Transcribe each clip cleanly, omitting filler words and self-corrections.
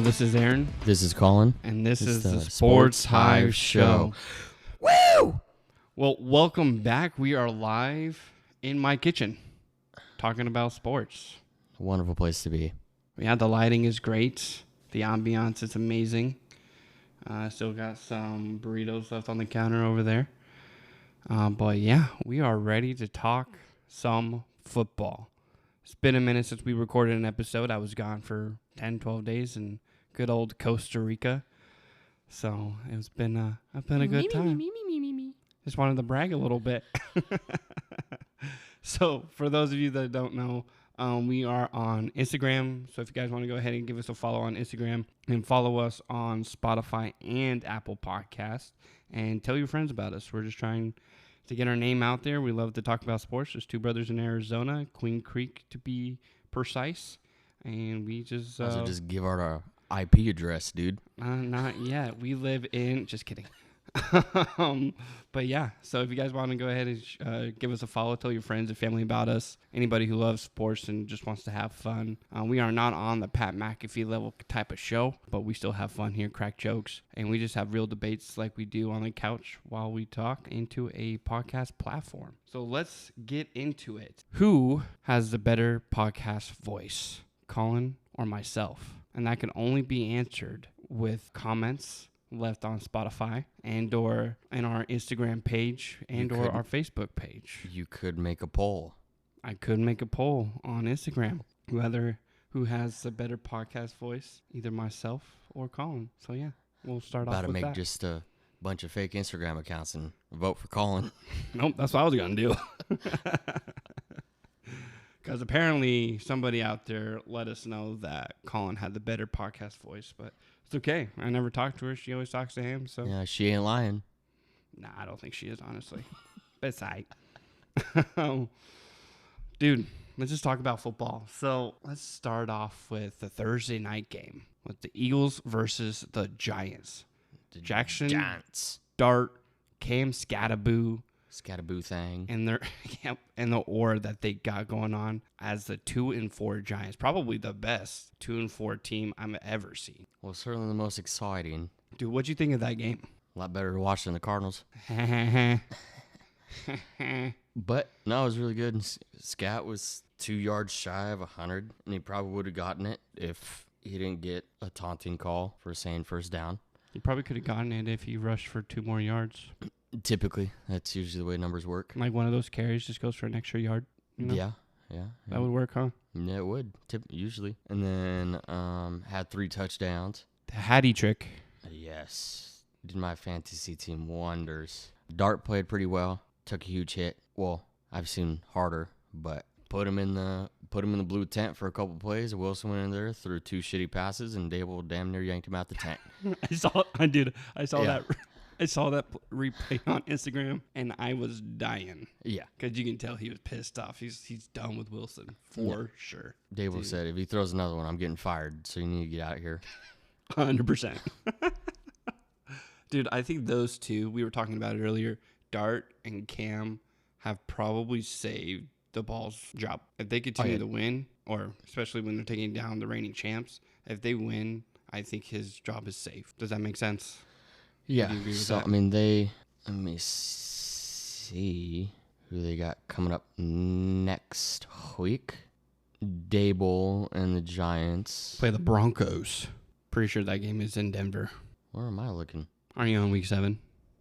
this is Aaron. This is Colin. And this is the Sports Hive Show. Woo! Well, welcome back. We are live in my kitchen talking about sports. A wonderful place to be. Yeah, the lighting is great. The ambiance is amazing. Still got some burritos left on the counter over there. But yeah, we are ready to talk some football. It's been a minute since we recorded an episode. I was gone for 10, 12 days in good old Costa Rica. So it's been a good time. Just wanted to brag a little bit. So for those of you that don't know, we are on Instagram. So if you guys want to go ahead and give us a follow on Instagram and follow us on Spotify and Apple Podcasts and tell your friends about us. We're just trying to get our name out there. We love to talk about sports. There's two brothers in Arizona, Queen Creek to be precise. And we just... also just give our IP address, dude. Not yet. We live in... Just kidding. But yeah, so if you guys want to go ahead and give us a follow, tell your friends and family about us, anybody who loves sports and just wants to have fun. We are not on the Pat McAfee level type of show, but we still have fun here, crack jokes, and we just have real debates like we do on the couch while we talk into a podcast platform. So let's get into it. Who has the better podcast voice, Colin or myself? And that can only be answered with comments left on Spotify and or in our Instagram page and or our Facebook page. You could make a poll. I could make a poll on Instagram who has the better podcast voice, either myself or Colin. So yeah, we'll start off with that. About to make just a bunch of fake Instagram accounts and vote for Colin. Nope, that's what I was gonna do. Because apparently somebody out there let us know that Colin had the better podcast voice, but it's okay. I never talked to her. She always talks to him. So yeah, she ain't lying. Nah, I don't think she is, honestly. But it's aight. Dude, let's just talk about football. So let's start off with the Thursday night game with the Eagles versus the Giants. The Jackson, Giants. Dart, Cam Scattaboo thing. and their and the aura that they got going on as the 2-4 Giants, probably the best 2-4 team I've ever seen. Well, certainly the most exciting. Dude, what'd you think of that game? A lot better to watch than the Cardinals. But no, it was really good. Scat was 2 yards shy of 100, and he probably would have gotten it if he didn't get a taunting call for saying first down. He probably could have gotten it if he rushed for 2 more yards. Typically, that's usually the way numbers work. Like one of those carries just goes for an extra yard. You know? Yeah. That would work, huh? Yeah, it would, usually. And then had 3 touchdowns. The Hattie trick. Yes. Did my fantasy team wonders. Dart played pretty well. Took a huge hit. Well, I've seen harder, but put him in the blue tent for a couple plays. Wilson went in there, threw 2 shitty passes, and Dable damn near yanked him out the tent. I saw that. I saw that replay on Instagram, and I was dying. Yeah. Because you can tell he was pissed off. He's done with Wilson, for sure. Dable said, if he throws another one, I'm getting fired, so you need to get out of here. 100%. Dude, I think those two, we were talking about it earlier, Dart and Cam have probably saved the Ball's job. If they continue to win, or especially when they're taking down the reigning champs, if they win, I think his job is safe. Does that make sense? Yeah. So, that? I mean, let me see who they got coming up next week. Dable and the Giants play the Broncos. Pretty sure that game is in Denver. Where am I looking? Are you on week 7?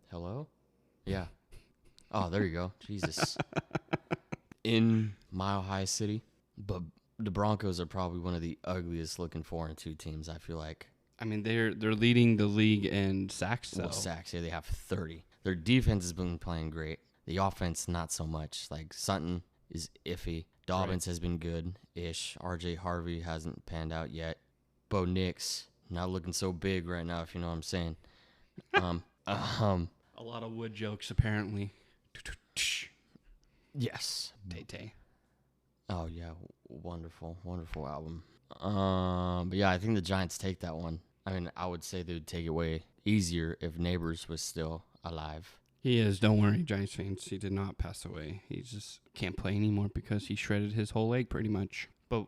Hello? Yeah. Oh, there you go. Jesus. In Mile High City. But the Broncos are probably one of the ugliest looking 4-2 teams, I feel like. I mean, they're leading the league in sacks, though. Well, sacks, yeah, they have 30. Their defense has been playing great. The offense, not so much. Like, Sutton is iffy. Dobbins has been good-ish. R.J. Harvey hasn't panned out yet. Bo Nix, not looking so big right now, if you know what I'm saying. A lot of wood jokes, apparently. Yes. Tay-Tay. Oh, yeah. Wonderful album. But yeah, I think the Giants take that one. I mean, I would say they would take it way easier if Neighbors was still alive. He is. Don't worry, Giants fans. He did not pass away. He just can't play anymore because he shredded his whole leg pretty much. But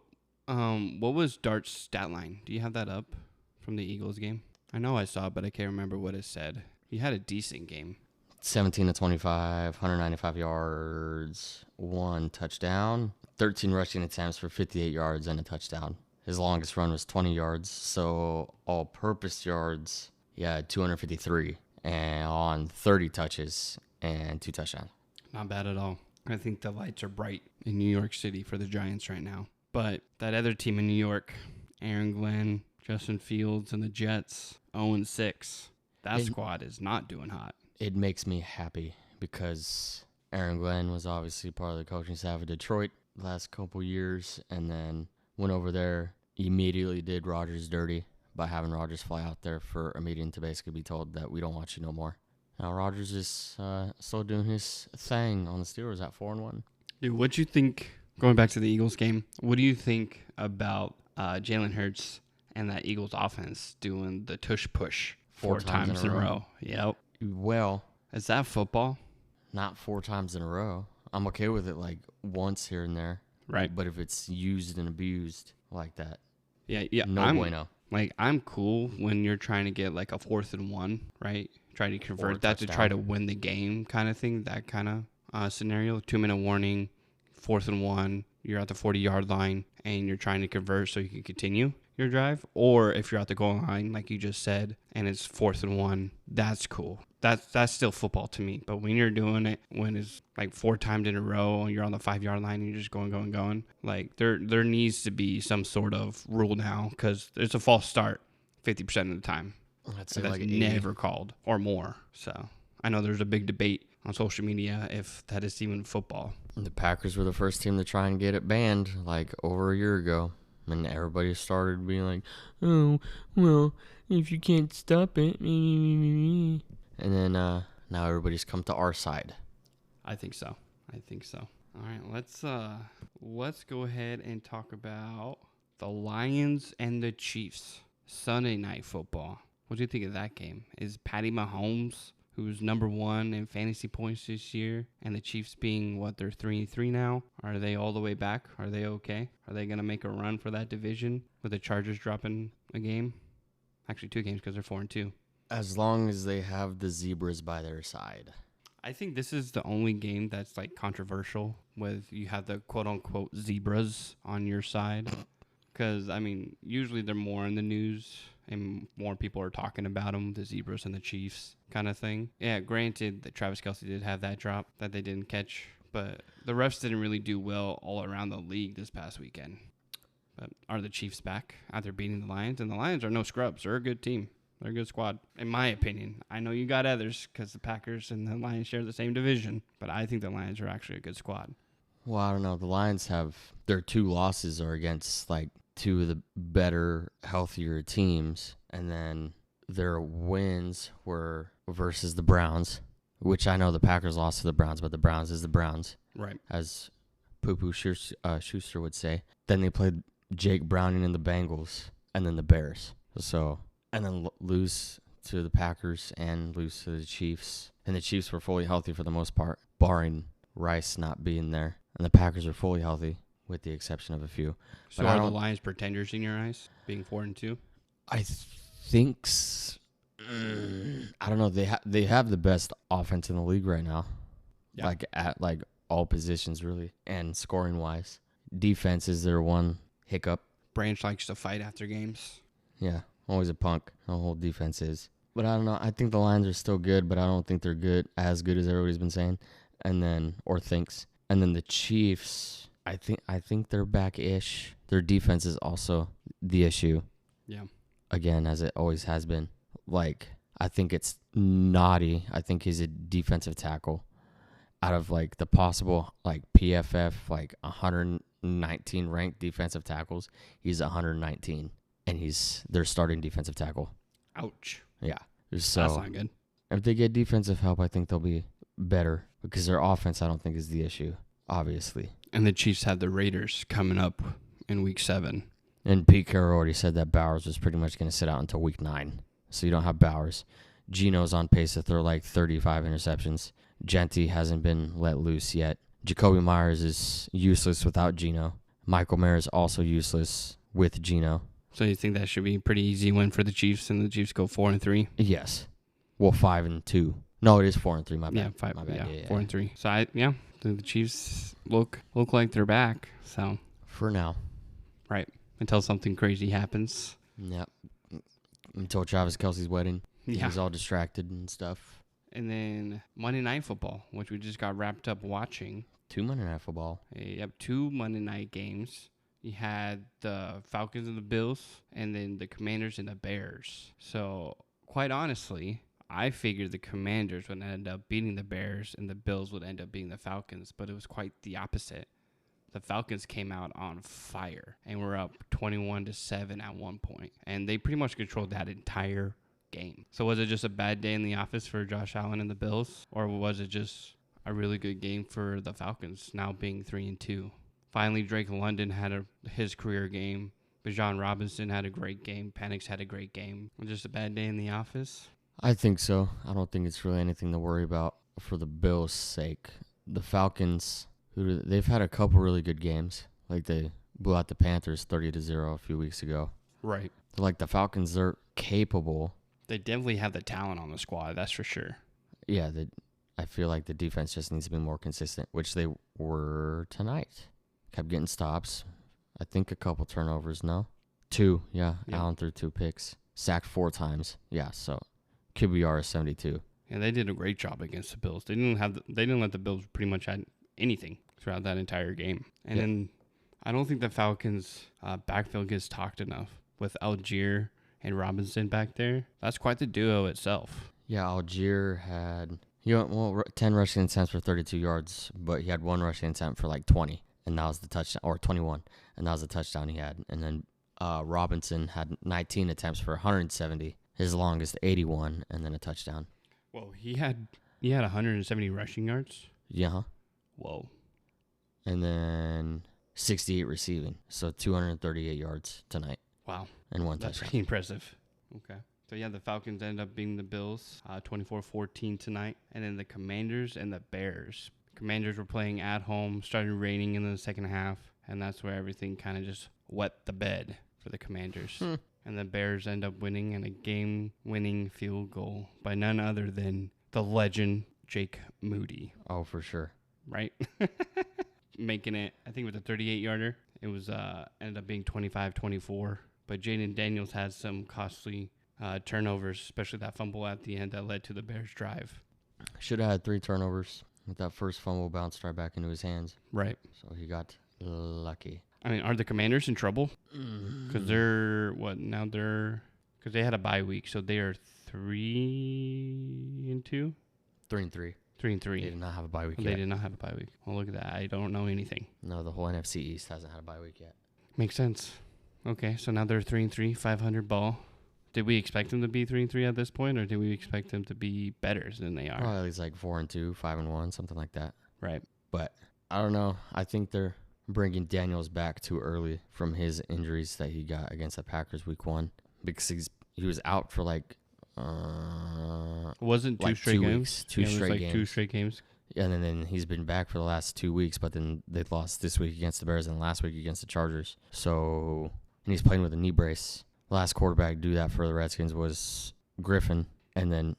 what was Dart's stat line? Do you have that up from the Eagles game? I know I saw it, but I can't remember what it said. He had a decent game. 17 to 25, 195 yards, 1 touchdown, 13 rushing attempts for 58 yards and a touchdown. His longest run was 20 yards, so all-purpose yards, yeah, 253, and on 30 touches and 2 touchdowns. Not bad at all. I think the lights are bright in New York City for the Giants right now. But that other team in New York, Aaron Glenn, Justin Fields, and the Jets, 0-6. That squad is not doing hot. It makes me happy because Aaron Glenn was obviously part of the coaching staff of Detroit the last couple years, and then went over there, immediately did Rodgers dirty by having Rodgers fly out there for a meeting to basically be told that we don't want you no more. Now Rodgers is still doing his thing on the Steelers at 4-1. Dude, what you think, going back to the Eagles game, what do you think about Jalen Hurts and that Eagles offense doing the tush push four times in a row? Yep. Well, is that football? Not 4 times in a row. I'm okay with it like once here and there. Right. But if it's used and abused like that, yeah, no bueno. Like, I'm cool when you're trying to get like a 4th and 1, right? Try to convert that to try to win the game kind of thing, that kind of scenario. 2-minute warning, 4th and 1, you're at the 40-yard line, and you're trying to convert so you can continue your drive. Or if you're at the goal line, like you just said, and it's 4th and 1, that's cool. That's still football to me. But when you're doing it, when it's like 4 times in a row, and you're on the 5-yard line, and you're just going, like there needs to be some sort of rule now, because there's a false start 50% of the time. That's like never called or more. So I know there's a big debate on social media if that is even football. The Packers were the first team to try and get it banned like over a year ago. And everybody started being like, oh, well, if you can't stop it. And then now everybody's come to our side. I think so. All right, let's go ahead and talk about the Lions and the Chiefs. Sunday Night Football. What do you think of that game? Is Patty Mahomes, who's number 1 in fantasy points this year, and the Chiefs being, they're 3-3 now? Are they all the way back? Are they okay? Are they going to make a run for that division with the Chargers dropping a game? Actually, 2 games because they're 4-2. As long as they have the Zebras by their side. I think this is the only game that's like controversial with you have the quote-unquote Zebras on your side. Because, I mean, usually they're more in the news and more people are talking about them, the Zebras and the Chiefs kind of thing. Yeah, granted that Travis Kelce did have that drop that they didn't catch, but the refs didn't really do well all around the league this past weekend. But are the Chiefs back after beating the Lions? And the Lions are no scrubs. They're a good team. They're a good squad, in my opinion. I know you got others because the Packers and the Lions share the same division, but I think the Lions are actually a good squad. Well, I don't know. The Lions their 2 losses are against like 2 of the better, healthier teams, and then their wins were versus the Browns, which I know the Packers lost to the Browns, but the Browns is the Browns, right? As Poo-Poo Schuster would say. Then they played Jake Browning and the Bengals, and then the Bears. So, and then lose to the Packers and lose to the Chiefs, and the Chiefs were fully healthy for the most part, barring Rice not being there, and the Packers are fully healthy, with the exception of a few. So but are the Lions pretenders in your eyes, being 4-2? I think I don't know. They have the best offense in the league right now, like at like all positions really, and scoring wise. Defense is their one hiccup. Branch likes to fight after games. Yeah, always a punk. The whole defense is. But I don't know. I think the Lions are still good, but I don't think they're as good as everybody's been saying, or thinks. And then the Chiefs. I think they're back-ish. Their defense is also the issue. Yeah. Again, as it always has been. Like, I think it's Naughty. I think he's a defensive tackle. Out of, like, the possible, like, PFF, like, 119 ranked defensive tackles, he's 119. And he's their starting defensive tackle. Ouch. Yeah. So, that's not good. If they get defensive help, I think they'll be better. Because their offense, I don't think, is the issue, obviously. And the Chiefs have the Raiders coming up in Week 7. And Pete Carroll already said that Bowers was pretty much going to sit out until Week 9. So you don't have Bowers. Geno's on pace to throw like 35 interceptions. Genty hasn't been let loose yet. Jacoby Myers is useless without Geno. Michael Mayer is also useless with Geno. So you think that should be a pretty easy win for the Chiefs, and the Chiefs go 4-3? Yes. Well, 5-2. No, it is 4-3. My bad. Yeah, five. My bad. Yeah, 4-3. So the Chiefs look like they're back. So for now, right, until something crazy happens. Yep. Until Travis Kelce's wedding. Yeah. He's all distracted and stuff. And then Monday Night Football, which we just got wrapped up watching. 2 Monday Night Football. Yep, 2 Monday night games. You had the Falcons and the Bills, and then the Commanders and the Bears. So, quite honestly, I figured the Commanders would end up beating the Bears, and the Bills would end up beating the Falcons, but it was quite the opposite. The Falcons came out on fire, and were up 21-7 at one point, and they pretty much controlled that entire game. So was it just a bad day in the office for Josh Allen and the Bills, or was it just a really good game for the Falcons, now being 3-2? Finally, Drake London had his career game. Bijan Robinson had a great game. Penix had a great game. Just a bad day in the office? I think so. I don't think it's really anything to worry about for the Bills' sake. The Falcons, they've had a couple really good games. Like they blew out the Panthers 30-0 a few weeks ago. Right. Like the Falcons, they're capable. They definitely have the talent on the squad, that's for sure. Yeah, I feel like the defense just needs to be more consistent, which they were tonight. Kept getting stops. I think a couple turnovers, no? 2, yeah. Allen threw 2 picks. Sacked 4 times. Yeah, so QBR is 72. And they did a great job against the Bills. They didn't let the Bills pretty much add anything throughout that entire game. And then I don't think the Falcons' backfield gets talked enough with Algier and Robinson back there. That's quite the duo itself. Yeah, Algier had 10 rushing attempts for 32 yards, but he had 1 rushing attempt for like 20, and that was the touchdown, or 21, and that was the touchdown he had. And then Robinson had 19 attempts for 170, his longest 81, and then a touchdown. Well, he had 170 rushing yards. Yeah. Whoa. And then 68 receiving, so 238 yards tonight. Wow. And 1 That's touchdown. pretty impressive. Okay. So, the Falcons end up beating the Bills 24-14 tonight. And then the Commanders and the Bears. Commanders were playing at home, started raining in the second half, and that's where everything kind of just wet the bed for the Commanders. And the Bears end up winning in a game-winning field goal by none other than the legend, Jake Moody. Oh, for sure. Right? Making it, I think it was a 38-yarder. It was ended up being 25-24. But Jaden Daniels had some costly turnovers, especially that fumble at the end that led to the Bears' drive. Should have had 3 turnovers. With that first fumble bounced right back into his hands. Right. So he got lucky. I mean, are the Commanders in trouble? Because they're, because they had a bye week, so they are 3-2? 3-3. 3-3. They did not have a bye week They yet. did not have a bye week. Well, look at that. I don't know anything. No, the whole NFC East hasn't had a bye week yet. Makes sense. Okay, so now they're 3-3, 500 ball. Did we expect them to be 3-3 at this point, or did we expect them to be better than they are? Probably at least like 4-2, 5-1, something like that. Right. But I don't know. I think they're bringing Daniels back too early from his injuries that he got against the Packers week 1 because he was out for like wasn't two like straight 2 games. weeks, 2 it was straight like games. 2 straight games. And then he's been back for the last 2 weeks, but then they lost this week against the Bears and last week against the Chargers. So, and he's playing with a knee brace. The last quarterback to do that for the Redskins was Griffin, and then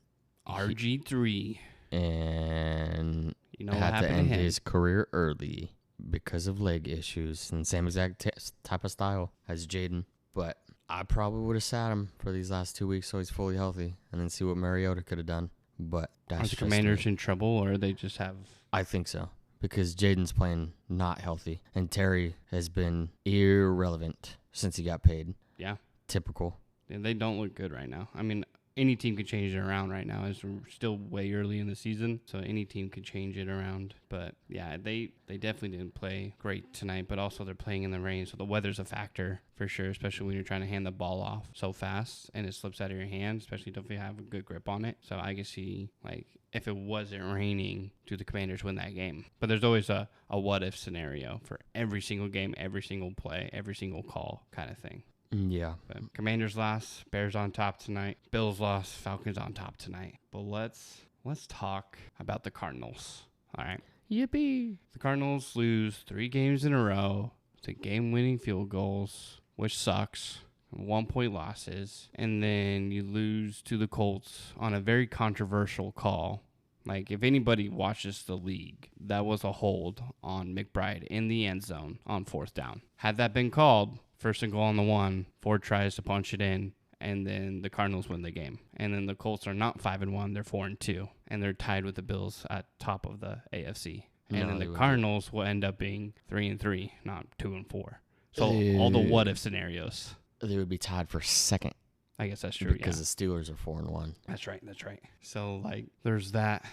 RG3. And You know what had to happened to end him. his career early because of leg issues and same exact type of style as Jaden. But I probably would have sat him for these last 2 weeks so he's fully healthy and then see what Mariota could have done. But Are that's the just Commanders me. in trouble, or they just have... I think so because Jaden's playing not healthy and Terry has been irrelevant since he got paid. Yeah. Typical. Yeah, they don't look good right now. I mean, any team could change it around right now. It's still way early in the season, so any team could change it around. But, yeah, they definitely didn't play great tonight, but also they're playing in the rain, so the weather's a factor for sure, especially when you're trying to hand the ball off so fast and it slips out of your hand, especially if you have a good grip on it. So I can see, like, if it wasn't raining, do the Commanders win that game? But there's always a what-if scenario for every single game, every single play, every single call kind of thing. Yeah. But Commanders lost, Bears on top tonight. Bills lost, Falcons on top tonight. But let's talk about the Cardinals. All right. Yippee. The Cardinals lose 3 games in a row to game-winning field goals, which sucks 1-point losses, and then you lose to the Colts on a very controversial call. Like, if anybody watches the league, that was a hold on McBride in the end zone on 4th down. Had that been called, 1st and goal on the 1, Ford tries to punch it in, and then the Cardinals win the game. And then the Colts are not 5-1, they're 4-2, and they're tied with the Bills at top of the AFC. And then the Cardinals will end up being 3-3, not 2-4. So all the what-if scenarios. They would be tied for second. I guess that's true, because the Steelers are 4-1. That's right. So, like, there's that.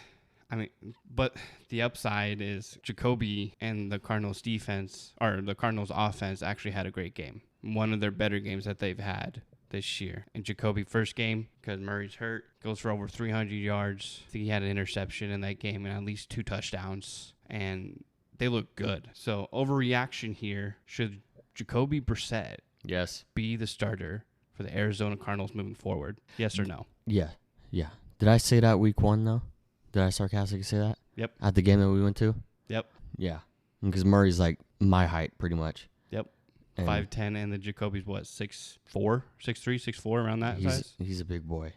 I mean, but the upside is Jacoby and the Cardinals defense, or the Cardinals offense, actually had a great game. One of their better games that they've had this year. And Jacoby, first game, because Murray's hurt, goes for over 300 yards. I think he had an interception in that game and at least 2 touchdowns. And they look good. So, overreaction here. Should Jacoby Brissett be the starter for the Arizona Cardinals moving forward? Yes or no? Yeah. Did I say that week 1, though? Did I sarcastically say that? Yep. At the game that we went to? Yep. Yeah. Because Murray's like my height, pretty much. Yep. 5'10", and the Jacoby's what, 6'4", 6'3", 6'4", around that size? He's a big boy.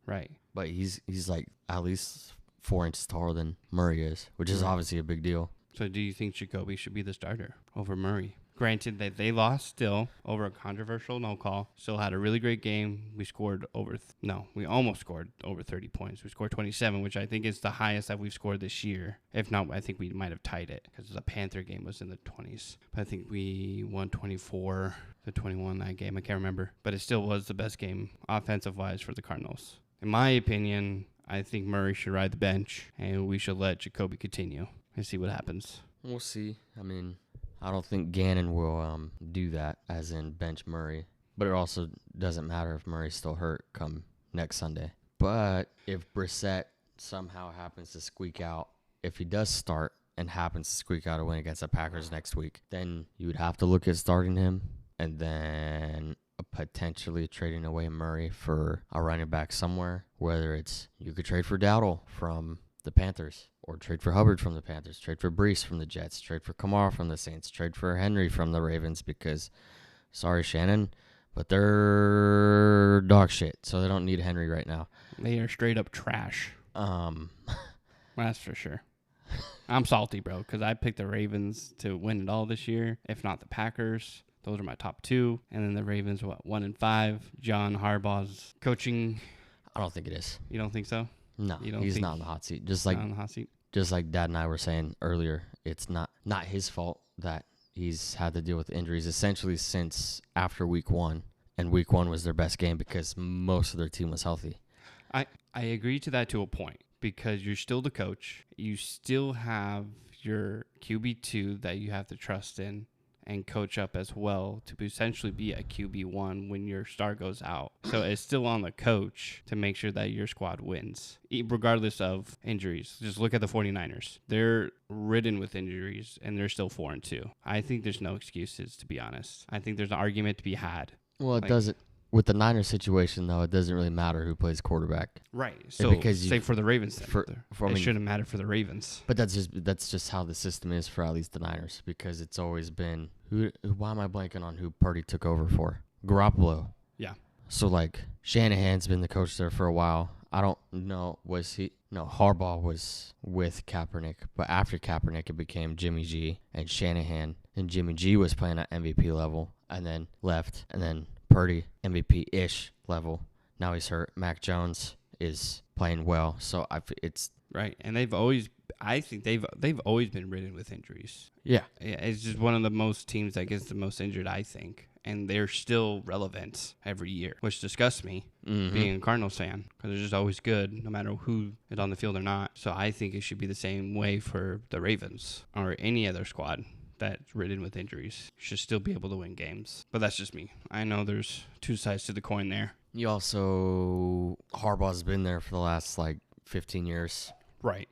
Right. But he's like at least 4 inches taller than Murray is, which is obviously a big deal. So do you think Jacoby should be the starter over Murray? Granted that they lost still over a controversial no call. Still had a really great game. We scored we almost scored over 30 points. We scored 27, which I think is the highest that we've scored this year. If not, I think we might have tied it because the Panther game was in the 20s. But I think we won 24-21 that game. I can't remember. But it still was the best game offensive-wise for the Cardinals. In my opinion, I think Murray should ride the bench, and we should let Jacoby continue and see what happens. We'll see. I mean, I don't think Gannon will do that, as in bench Murray. But it also doesn't matter if Murray's still hurt come next Sunday. But if Brissett somehow happens to squeak out, if he does start and happens to squeak out a win against the Packers next week, then you would have to look at starting him and then potentially trading away Murray for a running back somewhere, whether it's you could trade for Dowdle from the Panthers, or trade for Hubbard from the Panthers, trade for Brees from the Jets, trade for Kamara from the Saints, trade for Henry from the Ravens because, sorry, Shannon, but they're dog shit, so they don't need Henry right now. They are straight up trash. That's for sure. I'm salty, bro, because I picked the Ravens to win it all this year, if not the Packers. Those are my top 2. And then the Ravens, 1-5. John Harbaugh's coaching. I don't think it is. You don't think so? No, he's not in the hot seat. Just like on the hot seat. Just like Dad and I were saying earlier, it's not his fault that he's had to deal with injuries essentially since after week 1. And week 1 was their best game because most of their team was healthy. I agree to that to a point because you're still the coach. You still have your QB2 that you have to trust in and coach up as well to essentially be a QB1 when your star goes out. So it's still on the coach to make sure that your squad wins, regardless of injuries. Just look at the 49ers. They're ridden with injuries, and they're still 4-2. I think there's no excuses, to be honest. I think there's an argument to be had. Well, it doesn't. With the Niners situation, though, it doesn't really matter who plays quarterback. Right. So, say for the Ravens, it shouldn't matter for the Ravens. But that's just how the system is for at least the Niners, because it's always been why am I blanking on who Purdy took over for? Garoppolo. Yeah. So, like, Shanahan's been the coach there for a while. I don't know. Harbaugh was with Kaepernick, but after Kaepernick, it became Jimmy G and Shanahan. And Jimmy G was playing at MVP level and then left. And then Purdy, MVP-ish level. Now he's hurt. Mac Jones is playing well. So it's... Right. And I think they've always been ridden with injuries. Yeah. It's just one of the most teams that gets the most injured, I think. And they're still relevant every year, which disgusts me, being a Cardinals fan, because they're just always good, no matter who is on the field or not. So I think it should be the same way for the Ravens or any other squad that's ridden with injuries. Should still be able to win games. But that's just me. I know there's two sides to the coin there. You also... Harbaugh's been there for the last, 15 years. Right.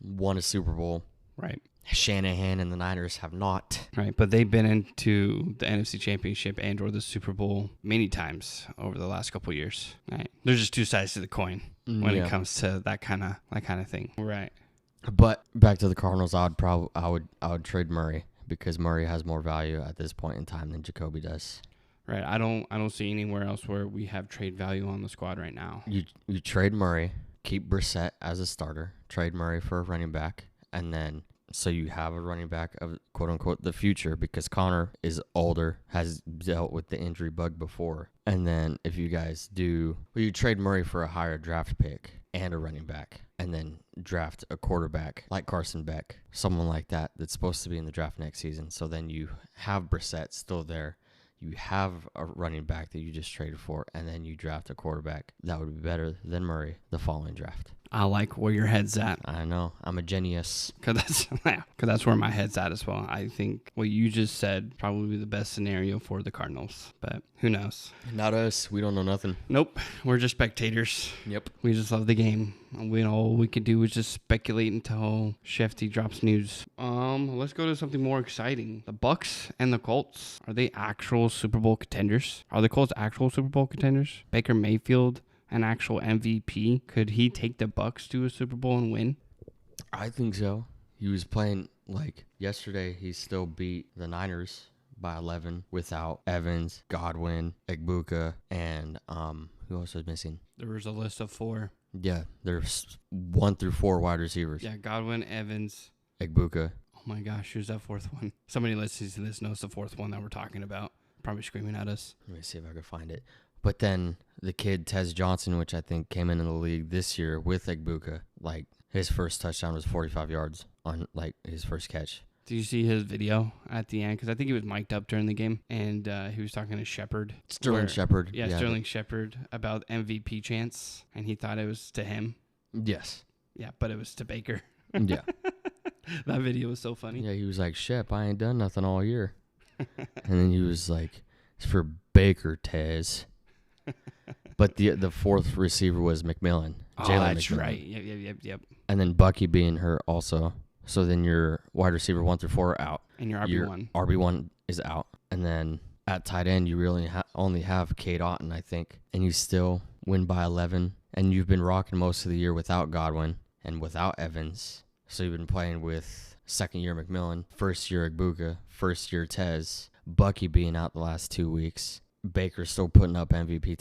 Won a Super Bowl. Right. Shanahan and the Niners have not. Right, but they've been into the NFC Championship and or the Super Bowl many times over the last couple of years. Right. There's just two sides to the coin when it comes to that kind of thing. Right. But back to the Cardinals, I would trade Murray because Murray has more value at this point in time than Jacoby does. Right. I don't see anywhere else where we have trade value on the squad right now. You trade Murray, keep Brissett as a starter, trade Murray for a running back, and then so you have a running back of quote unquote the future because Connor is older, has dealt with the injury bug before. And then if you guys you trade Murray for a higher draft pick and a running back, and then draft a quarterback like Carson Beck, someone like that that's supposed to be in the draft next season. So then you have Brissett still there. You have a running back that you just traded for, and then you draft a quarterback that would be better than Murray the following draft. I like where your head's at. I know. I'm a genius. Because that's where my head's at as well. I think what you just said probably the best scenario for the Cardinals. But who knows? Not us. We don't know nothing. Nope. We're just spectators. Yep. We just love the game. All we could do is just speculate until Shefty drops news. Let's go to something more exciting. The Bucks and the Colts. Are they actual Super Bowl contenders? Are the Colts actual Super Bowl contenders? Baker Mayfield, an actual MVP. Could he take the Bucks to a Super Bowl and win? I think so. He was playing like yesterday. He still beat the Niners by 11 without Evans, Godwin, Egbuka, and who else was missing? There was a list of 4. Yeah, there's 1 through 4 wide receivers. Yeah, Godwin, Evans, Egbuka. Oh my gosh, who's that 4th one? Somebody listening to this knows the 4th one that we're talking about. Probably screaming at us. Let me see if I can find it. But then the kid Tez Johnson, which I think came into the league this year with Egbuka, like his first touchdown was 45 yards on like his first catch. Did you see his video at the end? Because I think he was mic'd up during the game, and he was talking to Shepard. Sterling Shepard. Yeah, Sterling Shepard about MVP chance, and he thought it was to him. Yes. Yeah, but it was to Baker. Yeah. That video was so funny. Yeah, he was like, Shep, I ain't done nothing all year. And then he was like, it's for Baker, Tez. But the 4th receiver was McMillan. Oh, Jalen that's McMillan. right. Yep. And then Bucky being hurt also. So then your wide receiver 1 through 4 are out. And your RB1. Your RB1 is out. And then at tight end, you really only have Cade Otton, I think. And you still win by 11. And you've been rocking most of the year without Godwin and without Evans. So you've been playing with second-year McMillan, first-year Egbuka, first-year Tez, Bucky being out the last 2 weeks. Baker's still putting up MVP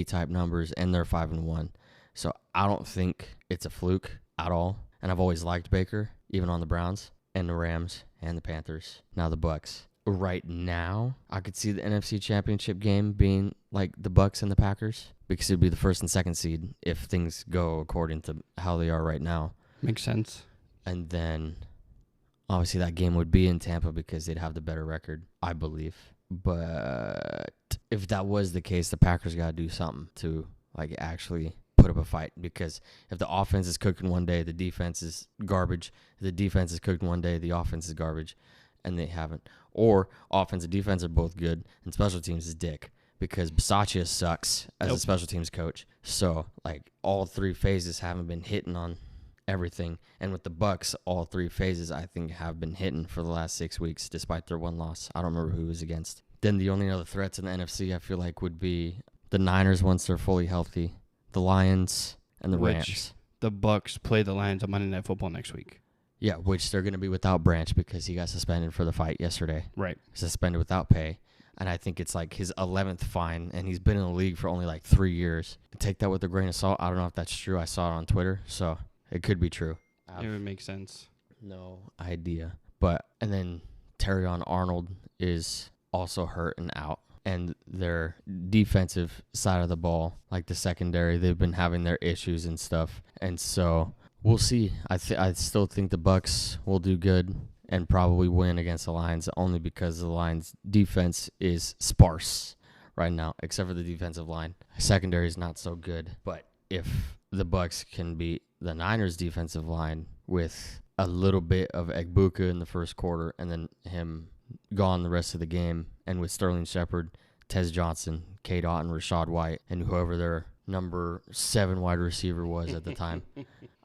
type numbers, and they're 5-1. So I don't think it's a fluke at all. And I've always liked Baker, even on the Browns and the Rams and the Panthers. Now the Bucks. Right now, I could see the NFC Championship game being like the Bucks and the Packers because it'd be the 1st and 2nd seed if things go according to how they are right now. Makes sense. And then obviously that game would be in Tampa because they'd have the better record, I believe. But if that was the case, the Packers got to do something to like actually put up a fight, because if the offense is cooking one day, the defense is garbage. If the defense is cooking one day, the offense is garbage, and they haven't. Or offense and defense are both good, and special teams is dick, because Bisaccia sucks as a special teams coach. So like all 3 phases haven't been hitting on everything. And with the Bucks, all 3 phases I think have been hitting for the last 6 weeks, despite their 1 loss. I don't remember who it was against. Then the only other threats in the NFC I feel like would be the Niners once they're fully healthy, the Lions, and the Rams. The Bucks play the Lions on Monday Night Football next week. Yeah, which they're going to be without Branch because he got suspended for the fight yesterday. Right. Suspended without pay. And I think it's like his 11th fine, and he's been in the league for only like 3 years. Take that with a grain of salt. I don't know if that's true. I saw it on Twitter, so it could be true. It would make sense. No idea. And then Terrion Arnold is also hurt and out. And their defensive side of the ball, like the secondary, they've been having their issues and stuff. And so we'll see. I still think the Bucks will do good and probably win against the Lions, only because the Lions' defense is sparse right now, except for the defensive line. Secondary is not so good. But if the Bucks can beat the Niners' defensive line with a little bit of Egbuka in the first quarter and then him gone the rest of the game, and with Sterling Shepard, Tez Johnson, Cade Otton, Rashad White, and whoever their number 7 wide receiver was at the time,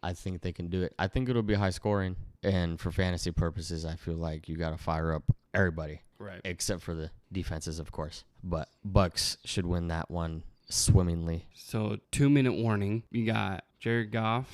I think they can do it. I think it'll be high scoring, and for fantasy purposes, I feel like you got to fire up everybody, right? Except for the defenses, of course. But Bucks should win that one swimmingly. So 2-minute warning. You got Jared Goff,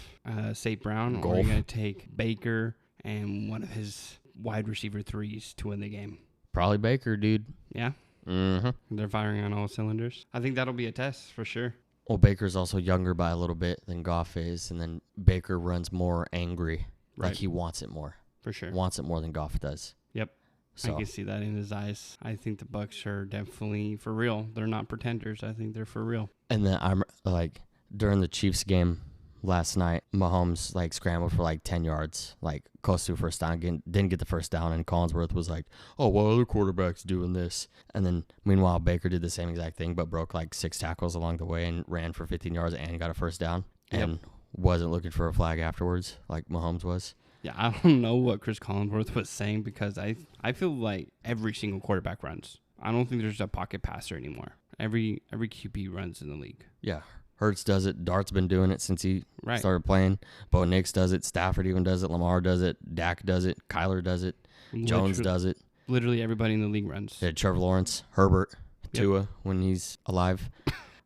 St. Brown, or you're going to take Baker and one of his wide receiver 3s to win the game. Probably Baker, dude. Yeah? Mm-hmm. They're firing on all cylinders. I think that'll be a test for sure. Well, Baker's also younger by a little bit than Goff is, and then Baker runs more angry. Right. Like he wants it more. For sure. Wants it more than Goff does. Yep. So I can see that in his eyes. I think the Bucs are definitely for real. They're not pretenders. I think they're for real. And then I'm like during the Chiefs game last night, Mahomes like scrambled for like 10 yards, like close to a first down. Didn't get the first down, and Collinsworth was like, "Oh, well, other quarterbacks doing this." And then meanwhile, Baker did the same exact thing, but broke like 6 tackles along the way and ran for 15 yards and got a first down, and wasn't looking for a flag afterwards like Mahomes was. Yeah, I don't know what Chris Collinsworth was saying because I feel like every single quarterback runs. I don't think there's a pocket passer anymore. Every QB runs in the league. Yeah. Hurts does it. Dart's been doing it since he Right. started playing. Bo Nix does it. Stafford even does it. Lamar does it. Dak does it. Kyler does it. Jones does it. Literally everybody in the league runs. Yeah, Trevor Lawrence, Herbert, Yep. Tua when he's alive.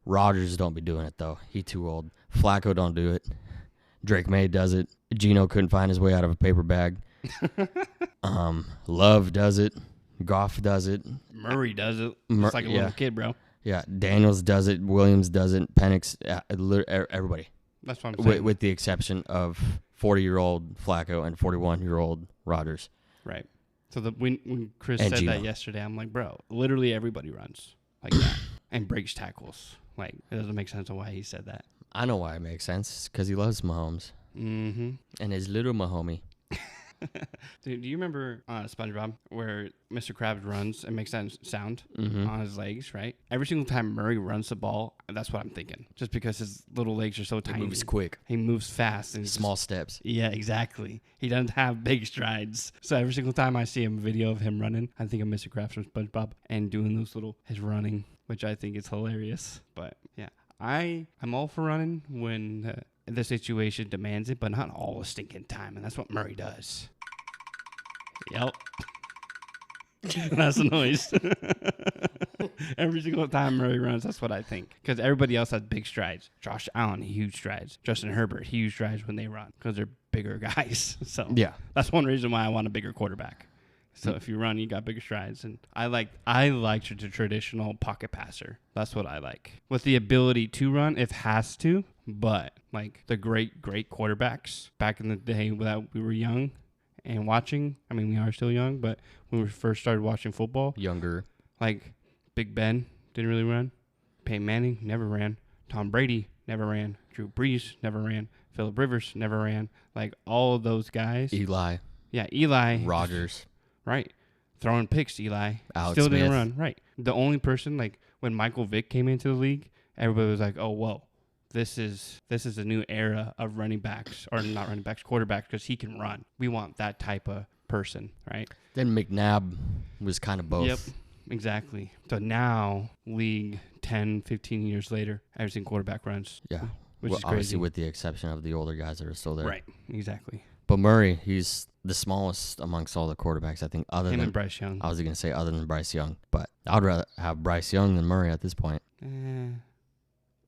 Rodgers don't be doing it, though. He too old. Flacco don't do it. Drake May does it. Geno couldn't find his way out of a paper bag. Love does it. Goff does it. Murray does it. It's like a little kid, bro. Yeah, Daniels does it. Williams does it. Penix, everybody. That's what I'm saying. With the exception of 40-year-old Flacco and 41-year-old Rodgers. Right. So when Chris And said Geno. that yesterday, I'm like, bro, literally everybody runs like that and breaks tackles. Like, it doesn't make sense of why he said that. I know why it makes sense. Because he loves Mahomes. Mm-hmm. And his little Mahomie. Dude, do you remember SpongeBob where Mr. Krabs runs and makes that sound on his legs, right? Every single time Murray runs the ball, that's what I'm thinking. Just because his little legs are so tiny. He moves quick. He moves fast. And Small steps. Yeah, exactly. He doesn't have big strides. So every single time I see a video of him running, I think of Mr. Krabs from SpongeBob and doing his running, which I think is hilarious. But yeah, I'm all for running when the situation demands it, but not all the stinking time. And that's what Murray does. Yep. That's the noise. Every single time Murray runs, that's what I think. Because everybody else has big strides. Josh Allen, huge strides. Justin Herbert, huge strides when they run because they're bigger guys. So Yeah. that's one reason why I want a bigger quarterback. So if you run, you got bigger strides. And I like the traditional pocket passer. That's what I like. With the ability to run, if has to, but like the great quarterbacks back in the day that we were young and watching. I mean, we are still young, but when we first started watching football, Younger. like Big Ben didn't really run. Peyton Manning never ran. Tom Brady never ran. Drew Brees never ran. Phillip Rivers never ran. Like all of those guys. Eli. Yeah, Eli. Rodgers. Right. Throwing picks, Eli. Alex Still didn't Smith. run. Right. The only person, like when Michael Vick came into the league, everybody was like, oh, whoa. This is a new era of running backs, or not running backs, quarterbacks, because he can run. We want that type of person, right? Then McNabb was kind of both. Yep, exactly. So now, league 10, 15 years later, every single quarterback runs. Yeah. Which Well, is obviously crazy. with the exception of the older guys that are still there. Right, exactly. But Murray, he's the smallest amongst all the quarterbacks, I think, Him and Bryce Young. I was going to say other than Bryce Young. But I'd rather have Bryce Young than Murray at this point.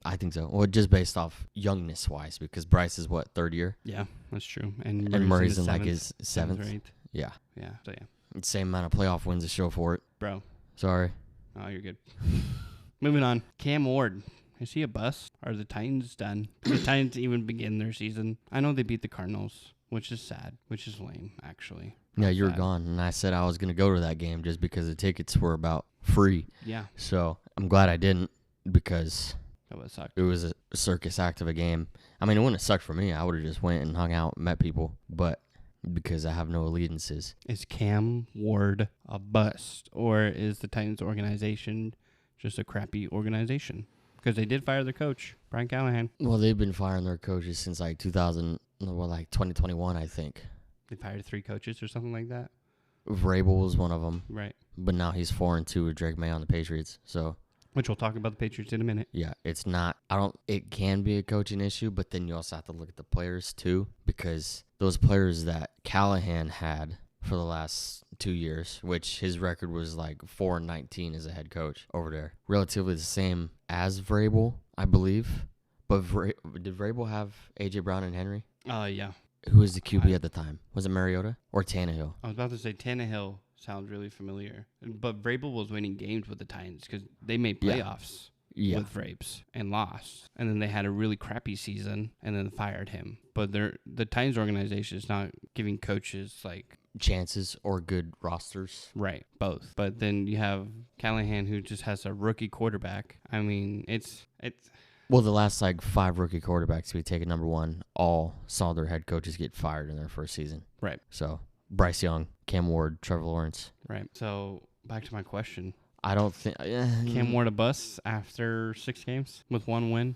I think so. Well, just based off youngness-wise, because Bryce is, what, third year? Yeah, that's true. And Murray's in, the like, his seventh. or eighth. Yeah. Yeah, so yeah. Same amount of playoff wins to show for it. Bro. Sorry. Oh, you're good. Moving on. Cam Ward. Is he a bust? Are the Titans done? Did the Titans even begin their season? I know they beat the Cardinals, which is sad, which is lame, actually. Yeah, you were Sad. gone, and I said I was going to go to that game just because the tickets were about free. Yeah, So I'm glad I didn't because that would suck. it was a circus act of a game. I mean, it wouldn't have sucked for me. I would have just went and hung out and met people. But because I have no allegiances. Is Cam Ward a bust, or is the Titans organization just a crappy organization? Because they did fire their coach, Brian Callahan. Well, they've been firing their coaches since like 2021, I think. They fired 3 coaches or something like that. Vrabel was one of them, Right. but now he's 4-2 with Drake May on the Patriots. So Which we'll talk about the Patriots in a minute. yeah, it's not. It can be a coaching issue, but then you also have to look at the players too, because those players that Callahan had for the last 2 years, which his record was like 4-19 as a head coach over there, relatively the same as Vrabel, I believe. But did Vrabel have AJ Brown and Henry? Yeah. Who was the QB at the time? Was it Mariota or Tannehill? I was about to say Tannehill sounds really familiar. But Vrabel was winning games with the Titans because they made Yeah. playoffs Yeah. with Vrabes and lost. And then they had a really crappy season and then fired him. But the Titans organization is not giving coaches like Chances or good rosters. right, both. But then you have Callahan who just has a rookie quarterback. I mean, it's Well, the last 5 rookie quarterbacks we take at number 1 all saw their head coaches get fired in their first season. right. So Bryce Young, Cam Ward, Trevor Lawrence. Right. So back to my question. I don't think Cam Ward a bust after 6 games with 1 win?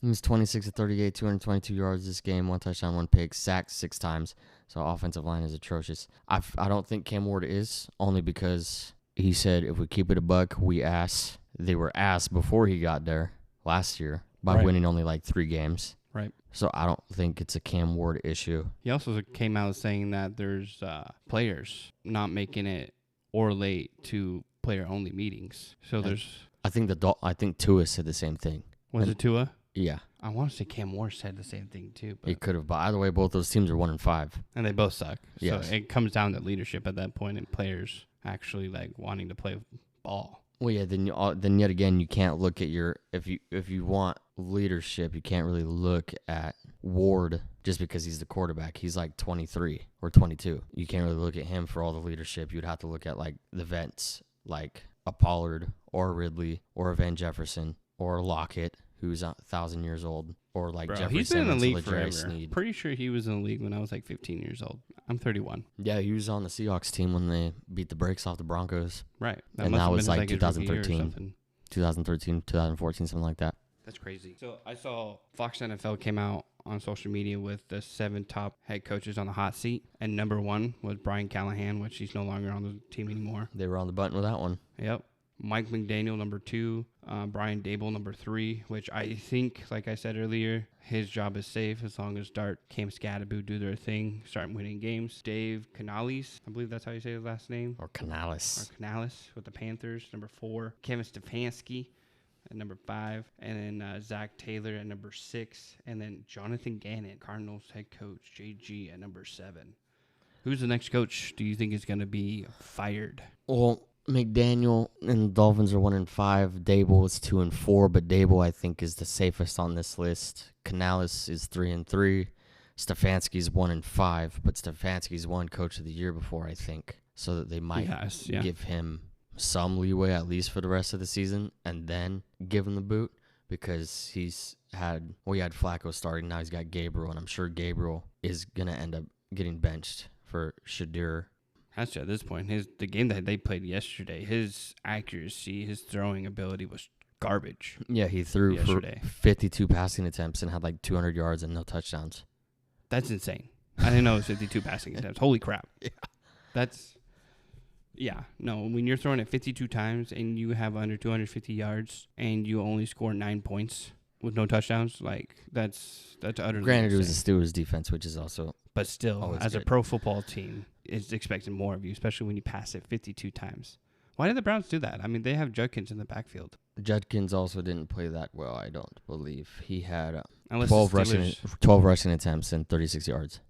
He was 26 of 38, 222 yards this game, 1 touchdown, 1 pick, sacked 6 times. So offensive line is atrocious. I don't think Cam Ward is, only because he said if we keep it a buck, we ass. They were ass before he got there last year by winning only 3 games. Right. So I don't think it's a Cam Ward issue. He also came out saying that there's players not making it or late to player-only meetings. So there's... I think Tua said the same thing. Was it Tua? Yeah. I want to say Cam Ward said the same thing too. But He could have. But either way, both those teams are 1-5. and they both suck. Yes. So it comes down to leadership at that point and players actually wanting to play ball. Well, yeah. Then yet again, you can't look at your if you want leadership, you can't really look at Ward just because he's the quarterback. He's 23 or 22. You can't really look at him for all the leadership. You'd have to look at the vets like a Pollard or a Ridley or a Van Jefferson or a Lockett, who's 1,000 years old, or Jeffrey he's been in the Simmons, league or forever. Sneed. Pretty sure he was in the league when I was 15 years old. I'm 31. Yeah, he was on the Seahawks team when they beat the brakes off the Broncos. Right. And must that have was been his rookie year or 2013. something. 2013, 2014, something like that. That's crazy. So I saw Fox NFL came out on social media with the 7 top head coaches on the hot seat, and number 1 was Brian Callahan, which he's no longer on the team anymore. They were on the button with that one. Yep. Mike McDaniel, number 2. Brian Dable, number 3, which I think, like I said earlier, his job is safe as long as Dart, Cam Scatterbo do their thing, start winning games. Dave Canales, I believe that's how you say his last name. Or Canales. With the Panthers, number 4. Kevin Stefanski at number 5. And then Zach Taylor at number 6. And then Jonathan Gannon, Cardinals head coach, JG, at number 7. Who's the next coach do you think is going to be fired? Well, McDaniel and the Dolphins are 1-5. Dable is 2-4, but Dable I think is the safest on this list. Canales is 3-3. Stefanski's 1-5, but Stefanski's won Coach of the Year before, I think, so that they might give him some leeway at least for the rest of the season, and then give him the boot because he had Flacco starting. Now he's got Gabriel, and I'm sure Gabriel is gonna end up getting benched for Shadur. Actually, at this point, the game that they played yesterday, his accuracy, his throwing ability was garbage. Yeah, he threw yesterday for 52 passing attempts and had 200 yards and no touchdowns. That's insane. I didn't know it was 52 passing attempts. Holy crap. Yeah. No, when you're throwing it 52 times and you have under 250 yards and you only score 9 points with no touchdowns, that's utterly Granted, insane. it was the Steelers defense, which is also... But still, as good. a pro football team, it's expecting more of you, especially when you pass it 52 times. Why did the Browns do that? I mean, they have Judkins in the backfield. Judkins also didn't play that well, I don't believe. He had 12 rushing attempts and 36 yards.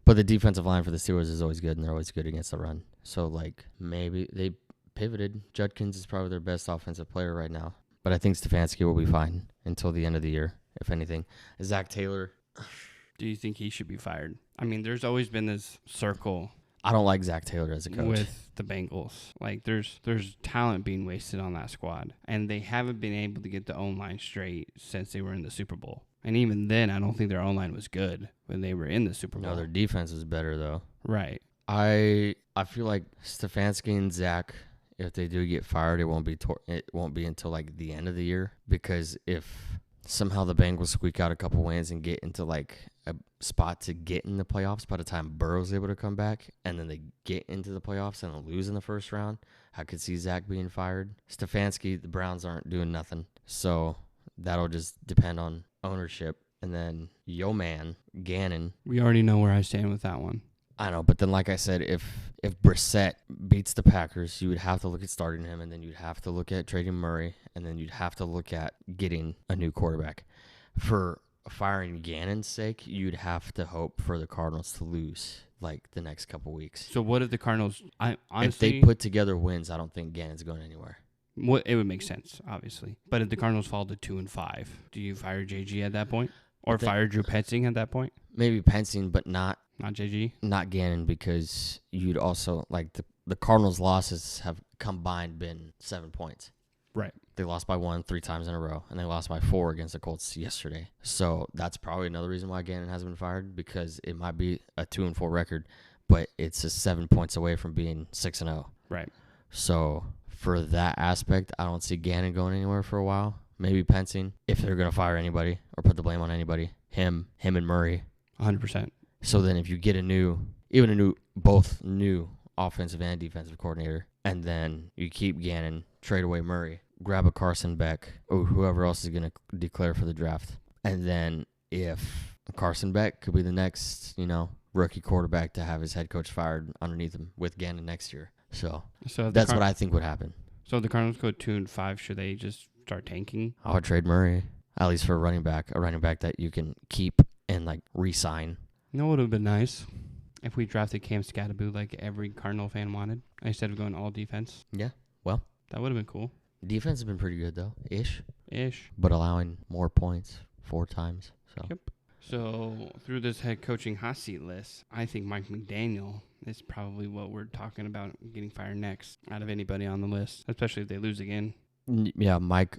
But the defensive line for the Steelers is always good, and they're always good against the run. So, maybe they pivoted. Judkins is probably their best offensive player right now. But I think Stefanski will be fine until the end of the year, if anything. Zach Taylor... Do you think he should be fired? I mean, there's always been this circle. I don't like Zach Taylor as a coach. With the Bengals. There's talent being wasted on that squad. And they haven't been able to get the O-line straight since they were in the Super Bowl. And even then, I don't think their O-line was good when they were in the Super Bowl. No, their defense was better, though. Right. I feel like Stefanski and Zach, if they do get fired, it won't be until the end of the year, because if somehow the Bengals squeak out a couple wins and get into a spot to get in the playoffs by the time Burrow's able to come back, and then they get into the playoffs and lose in the first round, I could see Zach being fired. Stefanski, the Browns aren't doing nothing, so that'll just depend on ownership. And then man, Gannon. We already know where I stand with that one. I know, but then like I said, if Brissett beats the Packers, you would have to look at starting him, and then you'd have to look at trading Murray, and then you'd have to look at getting a new quarterback. For firing Gannon's sake, you'd have to hope for the Cardinals to lose like the next couple weeks. So what if the Cardinals? Honestly, If they put together wins, I don't think Gannon's going anywhere. it would make sense, obviously. But if the Cardinals fall to 2-5, do you fire JG at that point, or fire Drew Petzing at that point? Maybe Pensing, but not JG, not Gannon, because you'd also like the Cardinals' losses have combined been 7 points. Right. They lost by 1 3 times in a row, and they lost by 4 against the Colts yesterday. So that's probably another reason why Gannon hasn't been fired, because it might be a 2-4 record, but it's just 7 points away from being 6-0. Right. So for that aspect, I don't see Gannon going anywhere for a while. Maybe Pensing, if they're going to fire anybody or put the blame on anybody, him and Murray. 100%. So then if you get both new offensive and defensive coordinator, and then you keep Gannon, trade away Murray, grab a Carson Beck, or whoever else is going to declare for the draft. And then if Carson Beck could be the next, rookie quarterback to have his head coach fired underneath him with Gannon next year. So that's what I think would happen. So if the Cardinals go 2-5, should they just start tanking? I would trade Murray, at least for a running back that you can keep and re-sign. You know what would have been nice? If we drafted Cam Scatterbo like every Cardinal fan wanted, instead of going all defense. Yeah, well. That would have been cool. Defense has been pretty good, though. Ish. But allowing more points 4 times. So. Yep. So through this head coaching hot seat list, I think Mike McDaniel is probably what we're talking about getting fired next out of anybody on the list, especially if they lose again. Yeah, Mike,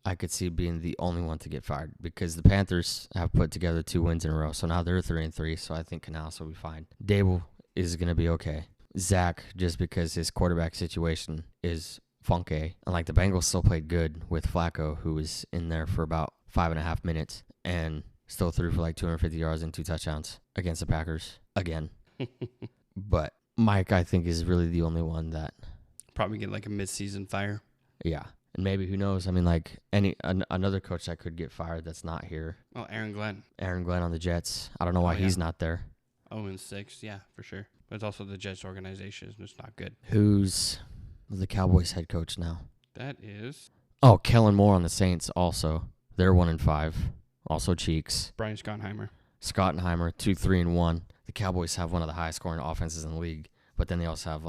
I could see being the only one to get fired, because the Panthers have put together 2 wins in a row. So now they're 3-3. So I think Canales will be fine. Dable is going to be okay. Zach, just because his quarterback situation is funky. And the Bengals still played good with Flacco, who was in there for about 5.5 minutes and still threw for 250 yards and 2 touchdowns against the Packers again. But Mike, I think, is really the only one that probably get a mid-season fire. Yeah. And maybe, who knows? I mean, another coach that could get fired that's not here. Oh, Aaron Glenn. Aaron Glenn on the Jets. I don't know why he's not there. 0-6, yeah, for sure. But it's also the Jets organization. It's not good. Who's the Cowboys head coach now? That is... Oh, Kellen Moore on the Saints also. They're 1-5. Also Cheeks. Brian Schottenheimer. 2-3-1. The Cowboys have one of the highest scoring offenses in the league, but then they also have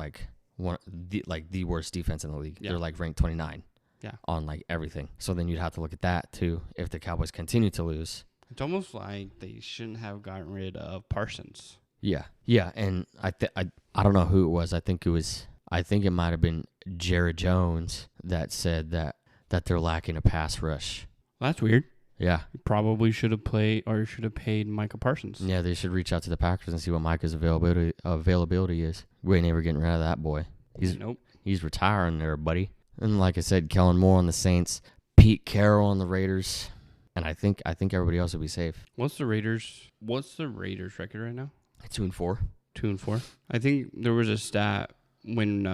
the worst defense in the league. Yeah. They're ranked 29. Yeah. On everything. So then you'd have to look at that too if the Cowboys continue to lose. It's almost like they shouldn't have gotten rid of Parsons. Yeah. Yeah, and I don't know who it was. I think it might have been Jared Jones that said that they're lacking a pass rush. Well, that's weird. Yeah. Probably should have paid Micah Parsons. Yeah, they should reach out to the Packers and see what Micah's availability is. We ain't never getting rid of that boy. He's retiring there, buddy. And like I said, Kellen Moore on the Saints, Pete Carroll on the Raiders, and I think everybody else will be safe. What's the Raiders record right now? 2-4. 2-4. I think there was a stat when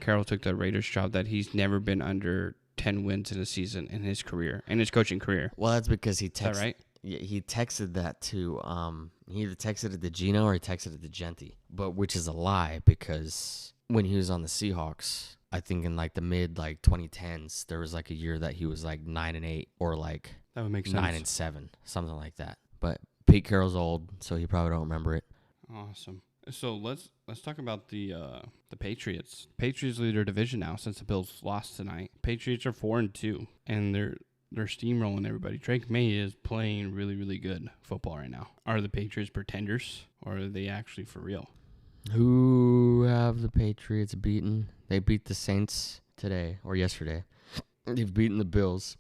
Carroll took the Raiders job that he's never been under 10 wins in a season in his coaching career. Well, that's because he texted. Is that right? Yeah, he texted that to he either texted it to Gino or he texted it to Genti, but which is a lie, because when he was on the Seahawks, I think in the mid 2010s, there was a year that he was 9-8 or that would make sense. 9-7, something like that. But Pete Carroll's old, so he probably don't remember it. Awesome. So let's talk about the Patriots. Patriots lead their division now since the Bills lost tonight. Patriots are 4-2, and they're steamrolling everybody. Drake May is playing really, really good football right now. Are the Patriots pretenders, or are they actually for real? Who have the Patriots beaten? They beat the Saints today or yesterday. They've beaten the Bills.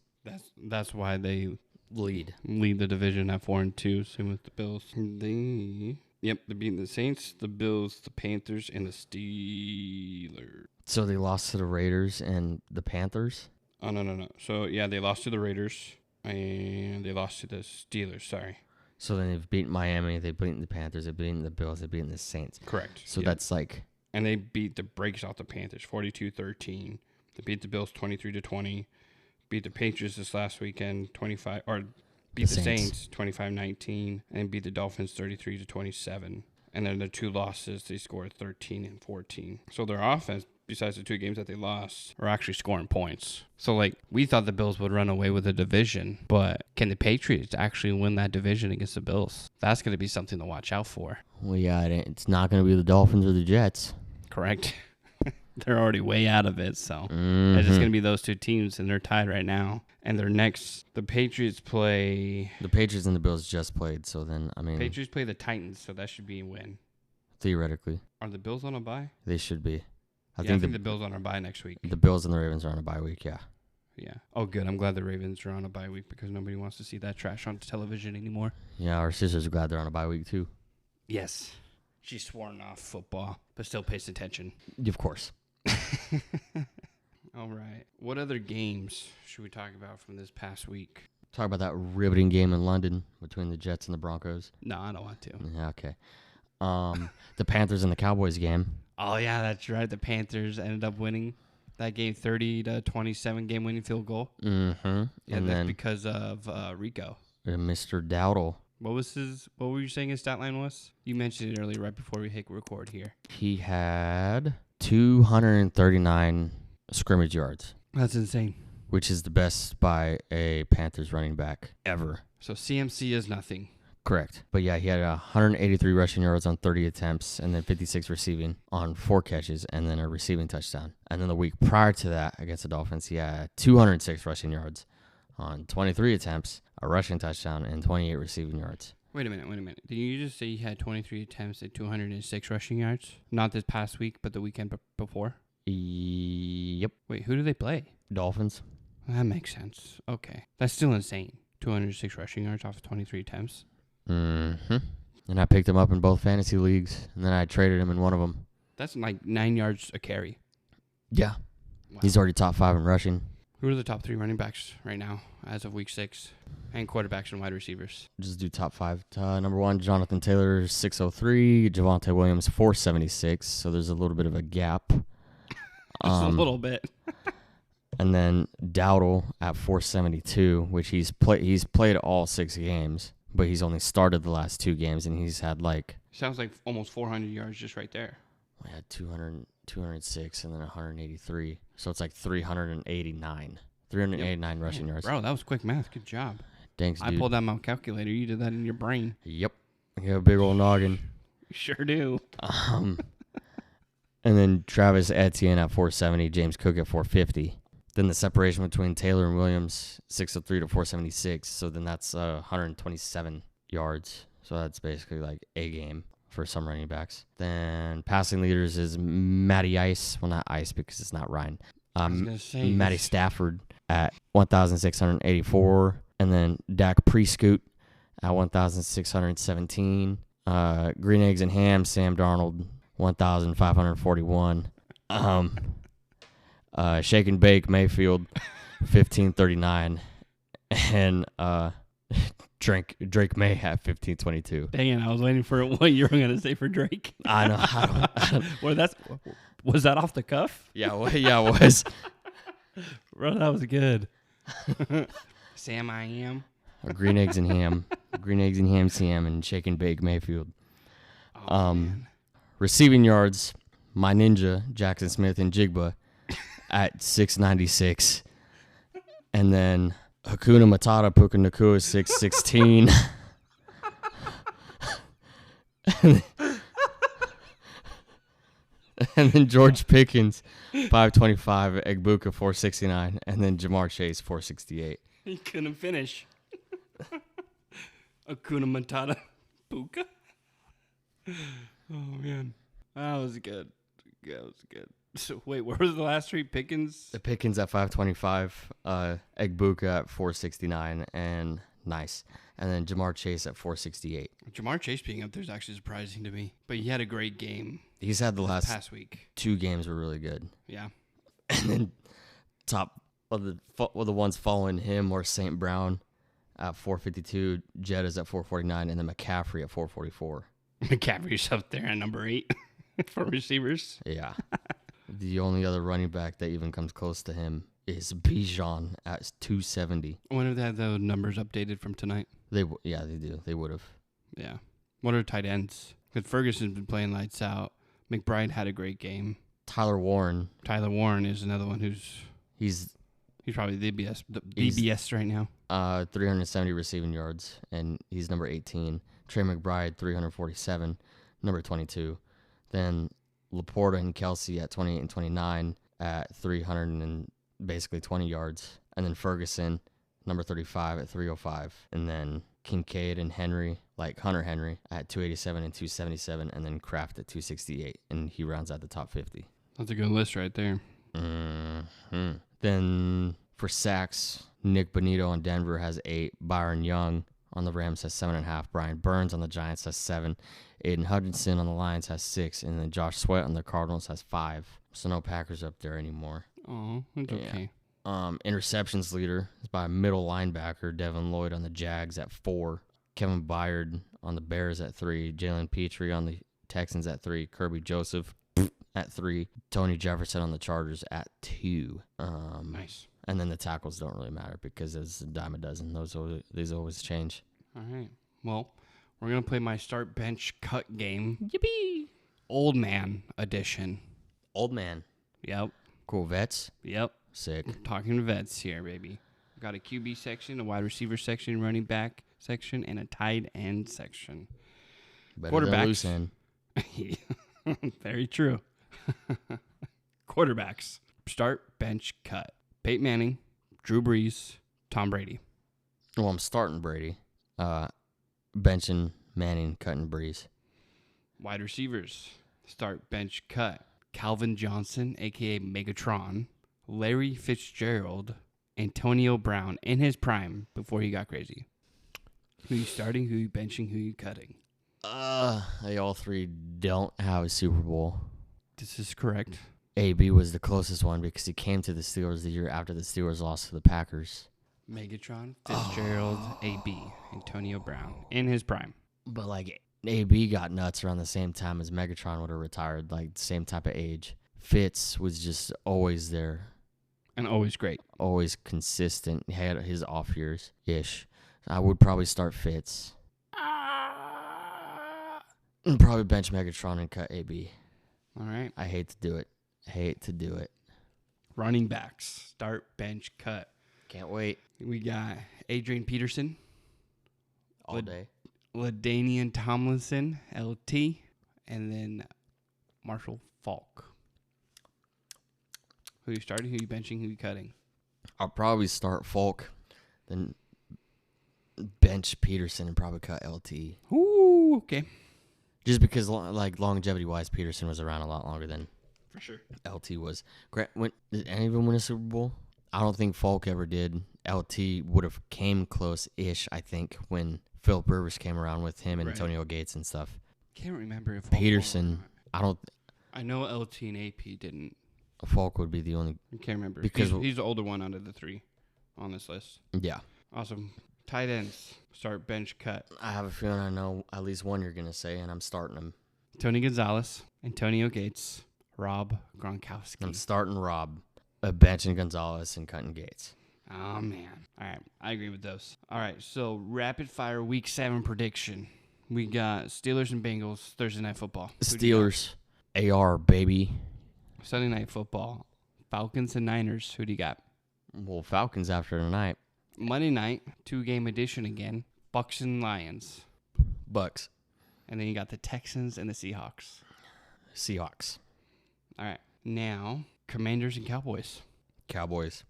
That's why they lead the division at 4-2. Same with the Bills. They're beating the Saints, the Bills, the Panthers, and the Steelers. So they lost to the Raiders and the Panthers? Oh, no. So, yeah, they lost to the Raiders, and they lost to the Steelers, sorry. So then they've beaten Miami, they've beaten the Panthers, they've beaten the Bills, they've beaten the Saints. Correct. So that's And they beat the brakes off the Panthers, 42-13. They beat the Bills 23-20. Beat the Patriots this last weekend, beat the Saints 25-19, and beat the Dolphins 33-27. And then their 2 losses, they scored 13 and 14. So their offense besides the 2 games that they lost, are actually scoring points. So, like, we thought the Bills would run away with the division, but can the Patriots actually win that division against the Bills? That's going to be something to watch out for. Well, yeah, it's not going to be the Dolphins or the Jets. Correct. They're already way out of it, so it's just going to be those 2 teams, and they're tied right now. And they're next. The Patriots play... The Patriots and the Bills just played, so then, I mean... Patriots play the Titans, so that should be a win. Theoretically. Are the Bills on a bye? They should be. I think the Bills on a bye next week. The Bills and the Ravens are on a bye week, yeah. Yeah. Oh, good. I'm glad the Ravens are on a bye week because nobody wants to see that trash on television anymore. Yeah, our sisters are glad they're on a bye week, too. Yes. She's sworn off football, but still pays attention. Of course. All right. What other games should we talk about from this past week? Talk about that riveting game in London between the Jets and the Broncos. No, I don't want to. Yeah, okay. The Panthers and the Cowboys game. Oh, yeah, that's right. The Panthers ended up winning that game 30-27 game-winning field goal. Mm-hmm. Yeah, and that's then because of Rico. Mr. Dowdle. What were you saying his stat line was? You mentioned it earlier right before we hit record here. He had 239 scrimmage yards. That's insane. Which is the best by a Panthers running back ever. So CMC is nothing. Correct. But yeah, he had 183 rushing yards on 30 attempts and then 56 receiving on 4 catches and then a receiving touchdown. And then the week prior to that against the Dolphins, he had 206 rushing yards on 23 attempts, a rushing touchdown, and 28 receiving yards. Wait a minute. Did you just say he had 23 attempts at 206 rushing yards? Not this past week, but the weekend before? Yep. Wait, who do they play? Dolphins. That makes sense. Okay. That's still insane. 206 rushing yards off of 23 attempts. Mm-hmm. And I picked him up in both fantasy leagues, and then I traded him in one of them. That's like 9 yards a carry. Yeah. Wow. He's already top 5 in rushing. Who are the top 3 running backs right now as of week 6? And quarterbacks and wide receivers. Just do top 5. Number 1, Jonathan Taylor, 603. Javonte Williams, 476. So there's a little bit of a gap. Just a little bit. And then Dowdle at 472, which he's played all 6 games, but he's only started the last 2 games, and he's had Sounds like almost 400 yards just right there. We had 206 and then 183. So it's like 389. 389 rushing yards. Bro, that was quick math. Good job. Thanks, dude. I pulled out my calculator. You did that in your brain. Yep. You have a big old noggin. You sure do. And then Travis Etienne at 470, James Cook at 450. Then the separation between Taylor and Williams, 603 to 476. So then that's 127 yards. So that's basically like a game for some running backs. Then passing leaders is Matty Ice. Well, not Ice because it's not Ryan. Matty Stafford at 1,684. And then Dak Prescott at 1,617. Green Eggs and Ham, Sam Darnold, 1,541. Shake and Bake Mayfield, 1539, and Drake May at 1522. Dang it! I was waiting for what you were gonna say for Drake. I know. Was that off the cuff? Yeah, it was. Bro, that was good. Sam, I am. Green Eggs and Ham, Sam, and Shake and Bake Mayfield. Man. Receiving yards, my ninja Jackson Smith and Jigba at 696, and then Hakuna Matata Puka Nakua 616. And then George Pickens 525, Egbuka 469, and then Jamar Chase 468. He couldn't finish. Hakuna Matata Puka. Oh man, that was good. That was good. So wait, where was the last 3? Pickens? The Pickens at 525, Egbuka at 469, and nice. And then Jamar Chase at 468. Jamar Chase being up there is actually surprising to me. But he had a great game. He's had the past week. 2 games were really good. Yeah. And then top of the ones following him were St. Brown at 452, Jettas at 449, and then McCaffrey at 444. McCaffrey's up there at number 8 for receivers. Yeah. The only other running back that even comes close to him is Bijan at 270. I wonder if they had those numbers updated from tonight. They do. They would have. Yeah. What are tight ends? Because Ferguson's been playing lights out. McBride had a great game. Tyler Warren. Tyler Warren is another one He's probably the BS right now. 370 receiving yards, and he's number 18. Trey McBride, 347, number 22. Then Laporta and Kelsey at 28 and 29 at 300 and basically 20 yards. And then Ferguson, number 35 at 305. And then Kincaid and Henry, like Hunter Henry, at 287 and 277. And then Kraft at 268. And he rounds out the top 50. That's a good list right there. Mm-hmm. Then for sacks, Nick Bonito on Denver has 8. Byron Young on the Rams has 7.5. Brian Burns on the Giants has 7. Aiden Hutchinson on the Lions has 6. And then Josh Sweat on the Cardinals has 5. So no Packers up there anymore. Oh, that's okay. Interceptions leader is by middle linebacker Devin Lloyd on the Jags at 4. Kevin Byard on the Bears at 3. Jalen Petrie on the Texans at 3. Kirby Joseph at 3. Tony Jefferson on the Chargers at 2. Nice. And then the tackles don't really matter because it's a dime a dozen. These always change. All right. Well, we're going to play my start bench cut game. Yippee! Old man edition. Old man. Yep. Cool. Vets. Yep. Sick. We're talking vets here, baby. We've got a QB section, a wide receiver section, running back section, and a tight end section. Better than loose end. Very true. Quarterbacks. Start, bench, cut. Peyton Manning, Drew Brees, Tom Brady. Well, I'm starting Brady. Benching Manning, cutting Brees. Wide receivers. Start, bench, cut. Calvin Johnson, a.k.a. Megatron. Larry Fitzgerald. Antonio Brown in his prime before he got crazy. Who you starting, who you benching, who you cutting? They all three don't have a Super Bowl. This is correct. AB was the closest one because he came to the Steelers the year after the Steelers lost to the Packers. Megatron, Fitzgerald, AB, Antonio Brown in his prime. But like AB got nuts around the same time as Megatron would have retired, like same type of age. Fitz was just always there. And always great. Always consistent. He had his off years-ish. I would probably start Fitz. And probably bench Megatron and cut AB. All right. I hate to do it. Running backs. Start, bench, cut. Can't wait. We got Adrian Peterson. All day. LaDainian Tomlinson, LT. And then Marshall Faulk. Who you starting, who you benching, who you cutting? I'll probably start Falk, then bench Peterson and probably cut LT. Ooh, okay. Just because, like, longevity-wise, Peterson was around a lot longer than For sure. LT was. Did any of them win a Super Bowl? I don't think Falk ever did. LT would have came close-ish, I think, when Philip Rivers came around with him and Antonio Gates and stuff. Can't remember if Peterson, I know LT and AP didn't. Falk would be the only. I can't remember. Because he's the older one out of the three on this list. Yeah. Awesome. Tight ends. Start, bench, cut. I have a feeling I know at least one you're going to say, and I'm starting him. Tony Gonzalez, Antonio Gates, Rob Gronkowski. I'm starting Rob, benching Gonzalez, and cutting Gates. Oh, man. All right. I agree with those. All right. So, rapid fire week 7 prediction. We got Steelers and Bengals Thursday Night Football. Steelers, AR, baby. Sunday Night Football. Falcons and Niners. Who do you got? Well, Falcons after tonight. Monday night, 2-game edition again. Bucks and Lions. Bucks. And then you got the Texans and the Seahawks. Seahawks. All right. Now, Commanders and Cowboys. Cowboys.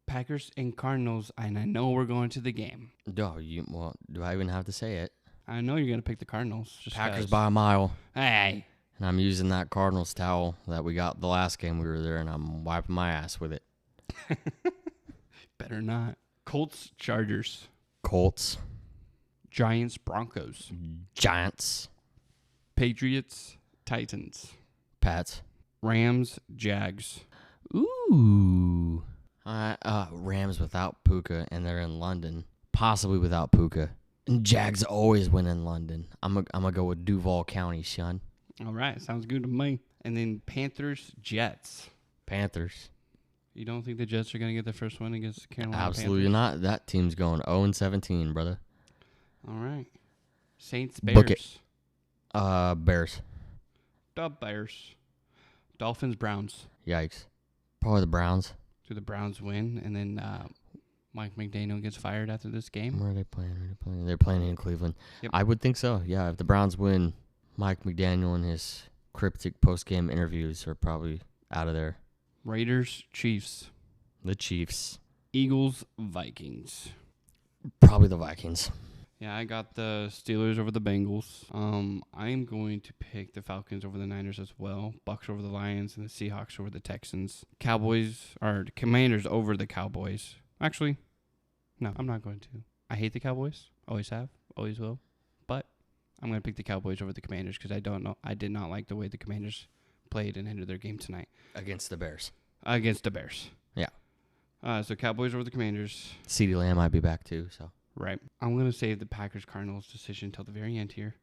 Packers and Cardinals. And I know we're going to the game. Do I even have to say it? I know you're going to pick the Cardinals. Packers by a mile. Hey. And I'm using that Cardinals towel that we got the last game we were there, and I'm wiping my ass with it. Better not. Colts, Chargers. Colts. Giants, Broncos. Giants. Patriots, Titans. Pats. Rams, Jags. Ooh. Rams without Puka, and they're in London. Possibly without Puka. And Jags always win in London. I'm gonna go with Duval County, son. All right. Sounds good to me. And then Panthers, Jets. Panthers. You don't think the Jets are going to get the first one against the Carolina Absolutely Panthers? not. That team's going 0-17, brother. All right. Saints, Bears. Book it. Bears. The Bears. Dolphins, Browns. Yikes. Probably the Browns. Do the Browns win, and then Mike McDaniel gets fired after this game? Where are they playing? They're playing in Cleveland. Yep. I would think so. Yeah, if the Browns win, Mike McDaniel and his cryptic post-game interviews are probably out of there. Raiders, Chiefs. The Chiefs. Eagles, Vikings. Probably the Vikings. Yeah, I got the Steelers over the Bengals. I'm going to pick the Falcons over the Niners as well. Bucks over the Lions and the Seahawks over the Texans. Commanders over the Cowboys. Actually, no, I'm not going to. I hate the Cowboys. Always have. Always will. But I'm going to pick the Cowboys over the Commanders because I did not like the way the Commanders played and ended their game tonight. Against the Bears. Yeah. So Cowboys over the Commanders. CeeDee Lamb might be back too, so. Right. I'm going to save the Packers-Cardinals decision until the very end here.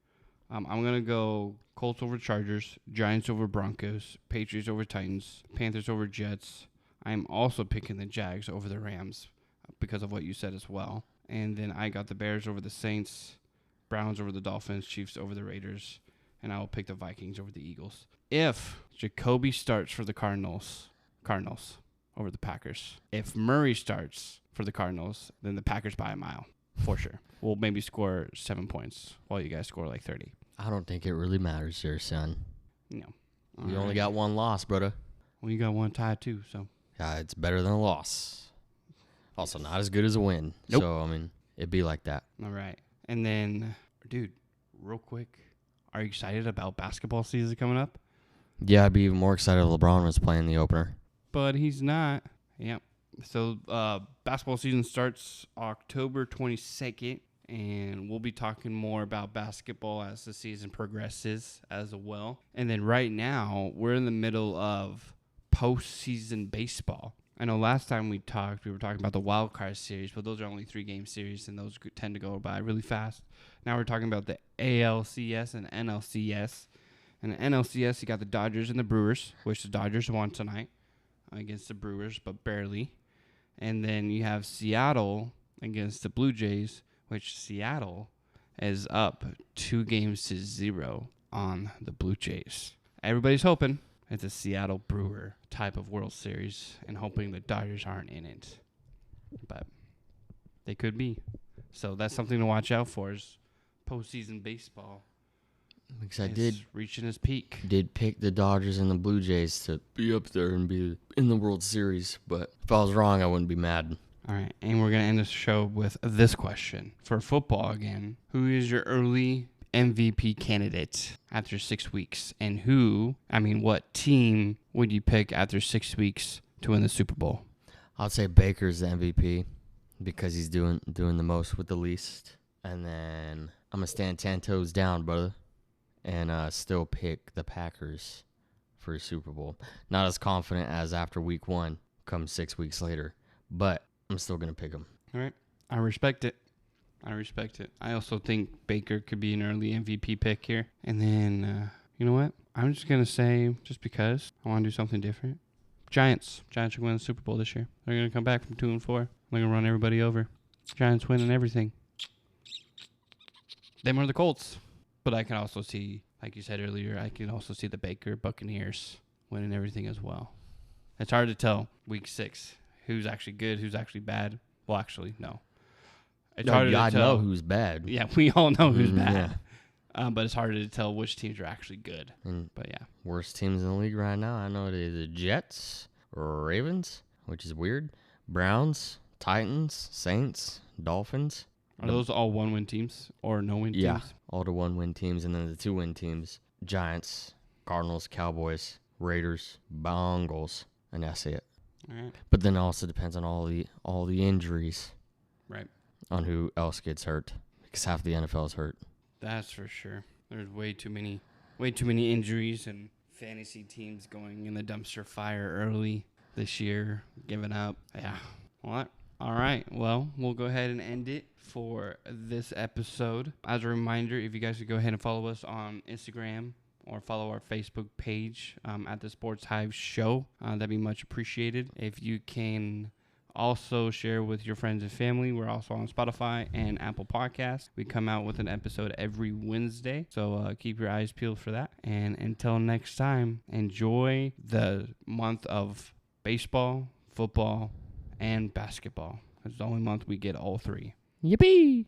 I'm going to go Colts over Chargers, Giants over Broncos, Patriots over Titans, Panthers over Jets. I'm also picking the Jags over the Rams because of what you said as well. And then I got the Bears over the Saints, Browns over the Dolphins, Chiefs over the Raiders, and I will pick the Vikings over the Eagles. If Jacoby starts for the Cardinals over the Packers. If Murray starts for the Cardinals, then the Packers by a mile. For sure. We'll maybe score 7 points while you guys score like 30. I don't think it really matters there, son. No. You only got one loss, brother. Well, you got one tie too, so. Yeah, it's better than a loss. Also, not as good as a win. Nope. So, I mean, it'd be like that. All right. And then, dude, real quick, are you excited about basketball season coming up? Yeah, I'd be even more excited if LeBron was playing the opener. But he's not. Yep. So basketball season starts October 22nd, and we'll be talking more about basketball as the season progresses as well. And then right now, we're in the middle of postseason baseball. I know last time we were talking about the wild card series, but those are only 3-game series, and those tend to go by really fast. Now we're talking about the ALCS and NLCS. And the NLCS, you got the Dodgers and the Brewers, which the Dodgers won tonight against the Brewers, but barely. And then you have Seattle against the Blue Jays, which Seattle is up 2-0 on the Blue Jays. Everybody's hoping it's a Seattle Brewer type of World Series and hoping the Dodgers aren't in it. But they could be. So that's something to watch out for is postseason baseball. Because I reaching his peak. Did pick the Dodgers and the Blue Jays to be up there and be in the World Series. But if I was wrong, I wouldn't be mad. All right, and we're going to end this show with this question. For football again, who is your early MVP candidate after 6 weeks? And what team would you pick after 6 weeks to win the Super Bowl? I'd say Baker's the MVP because he's doing the most with the least. And then I'm going to stand 10 toes down, brother. And still pick the Packers for a Super Bowl. Not as confident as after week 1 comes 6 weeks later. But I'm still going to pick them. All right. I respect it. I also think Baker could be an early MVP pick here. And then, you know what? I'm just going to say, just because I want to do something different. Giants. Giants are going to win the Super Bowl this year. They're going to come back from 2-4. They're going to run everybody over. Giants winning everything. Them are the Colts. But I can also see, like you said earlier, I can also see the Baker Buccaneers winning everything as well. It's hard to tell week 6 who's actually good, who's actually bad. Well, actually, no. It's harder to tell. I know who's bad. Yeah, we all know who's bad. Yeah. But it's harder to tell which teams are actually good. But yeah. Worst teams in the league right now, I know it is the Jets, Ravens, which is weird, Browns, Titans, Saints, Dolphins. Are those all 1-win teams or no-win teams? Yeah, all the 1-win teams, and then the 2-win teams, Giants, Cardinals, Cowboys, Raiders, Bengals, and that's it. All right. But then it also depends on all the injuries. Right. On who else gets hurt, because half the NFL is hurt. That's for sure. There's way too many injuries and fantasy teams going in the dumpster fire early this year, giving up. Yeah. What? All right. Well, we'll go ahead and end it for this episode. As a reminder, if you guys could go ahead and follow us on Instagram or follow our Facebook page at the Sports Hive Show, that'd be much appreciated. If you can Also share with your friends and family. We're also on Spotify and Apple Podcasts. We come out with an episode every Wednesday, so keep your eyes peeled for that. And until next time, enjoy the month of baseball, football, and basketball. It's the only month we get all three. Yippee!